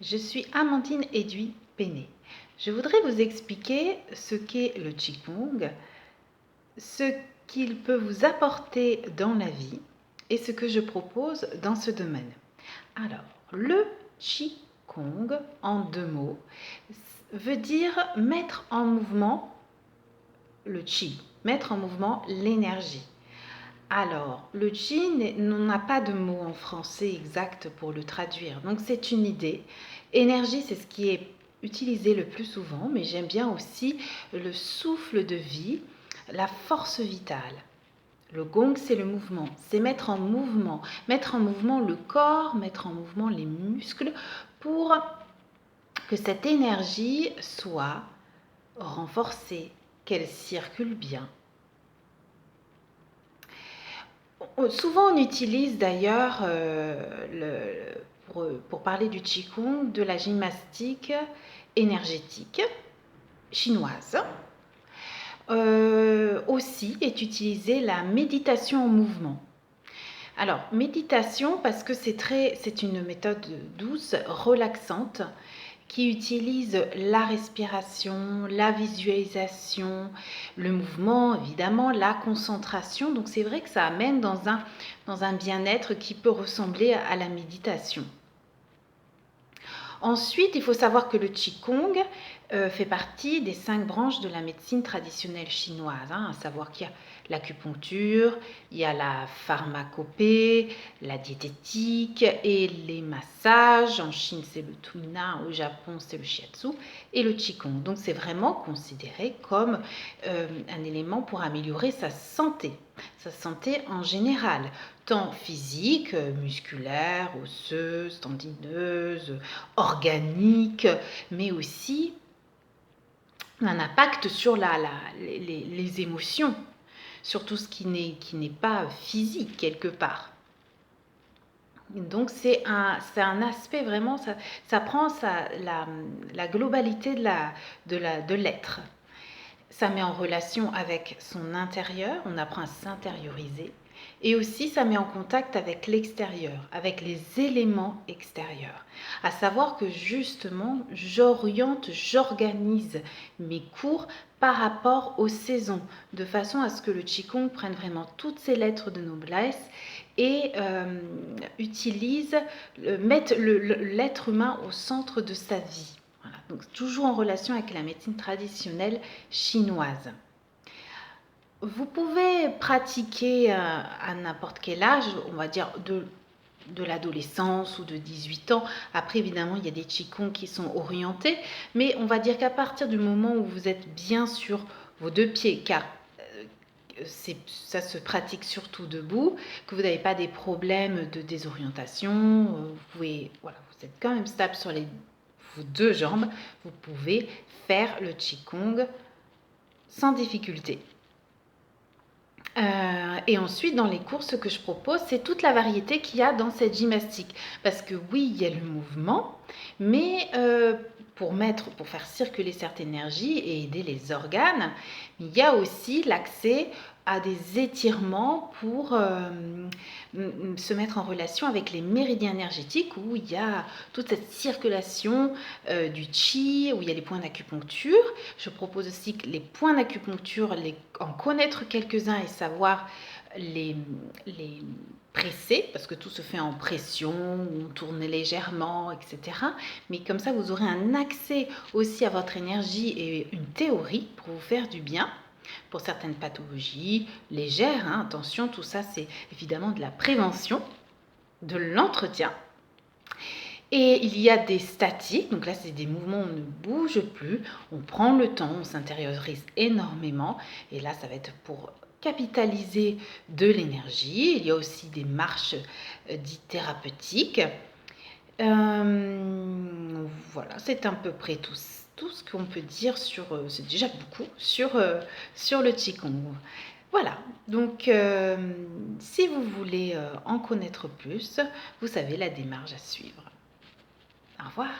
Je suis Amandine Edoui Péné. Je voudrais vous expliquer ce qu'est le Qigong, ce qu'il peut vous apporter dans la vie et ce que je propose dans ce domaine. Alors, le Qigong, en 2 mots, veut dire mettre en mouvement le Qi, mettre en mouvement l'énergie. Alors, le Qi n'a pas de mot en français exact pour le traduire, donc c'est une idée. Énergie, c'est ce qui est utilisé le plus souvent, mais j'aime bien aussi le souffle de vie, la force vitale. Le gong, c'est le mouvement, c'est mettre en mouvement le corps, mettre en mouvement les muscles pour que cette énergie soit renforcée, qu'elle circule bien. Souvent, on utilise d'ailleurs, pour parler du Qigong, de la gymnastique énergétique chinoise. Aussi est utilisée la méditation en mouvement. Alors, méditation parce que c'est une méthode douce, relaxante, qui utilise la respiration, la visualisation, le mouvement, évidemment, la concentration. Donc c'est vrai que ça amène dans un bien-être qui peut ressembler à la méditation. Ensuite, il faut savoir que le Qigong fait partie des 5 branches de la médecine traditionnelle chinoise, à savoir qu'il y a l'acupuncture, il y a la pharmacopée, la diététique et les massages. En Chine, c'est le Tumina, au Japon, c'est le Shiatsu et le Qigong. Donc, c'est vraiment considéré comme un élément pour améliorer sa santé en général, tant physique, musculaire, osseuse, tendineuse, organique, mais aussi un impact sur les émotions, sur tout ce qui n'est pas physique quelque part. Donc c'est un aspect vraiment, ça prend la globalité de l'être. Ça met en relation avec son intérieur, on apprend à s'intérioriser. Et aussi, ça met en contact avec l'extérieur, avec les éléments extérieurs. À savoir que justement, j'organise mes cours par rapport aux saisons, de façon à ce que le Qigong prenne vraiment toutes ses lettres de noblesse et mette l'être humain au centre de sa vie. Voilà, donc toujours en relation avec la médecine traditionnelle chinoise. Vous pouvez pratiquer à n'importe quel âge, on va dire de l'adolescence ou de 18 ans. Après, évidemment, il y a des Qigong qui sont orientés, mais on va dire qu'à partir du moment où vous êtes bien sur vos 2 pieds, car ça se pratique surtout debout, que vous n'avez pas des problèmes de désorientation, vous êtes quand même stable sur vos 2 jambes, vous pouvez faire le Qigong sans difficulté. Et ensuite, dans les cours, ce que je propose, c'est toute la variété qu'il y a dans cette gymnastique. Parce que oui, il y a le mouvement, mais pour faire circuler cette énergie et aider les organes, il y a aussi l'accès à des étirements pour se mettre en relation avec les méridiens énergétiques où il y a toute cette circulation du Qi, où il y a les points d'acupuncture. Je propose aussi que les points d'acupuncture, en connaître quelques-uns et savoir les presser, parce que tout se fait en pression, on tourne légèrement, etc. Mais comme ça, vous aurez un accès aussi à votre énergie et une théorie pour vous faire du bien. Pour certaines pathologies légères, attention, tout ça c'est évidemment de la prévention, de l'entretien. Et il y a des statiques, donc là c'est des mouvements où on ne bouge plus, on prend le temps, on s'intériorise énormément, et là ça va être pour capitaliser de l'énergie. Il y a aussi des marches dites thérapeutiques. Voilà, c'est à peu près tout ce qu'on peut dire c'est déjà beaucoup, sur le Qigong. Voilà, donc si vous voulez en connaître plus, vous savez la démarche à suivre. Au revoir.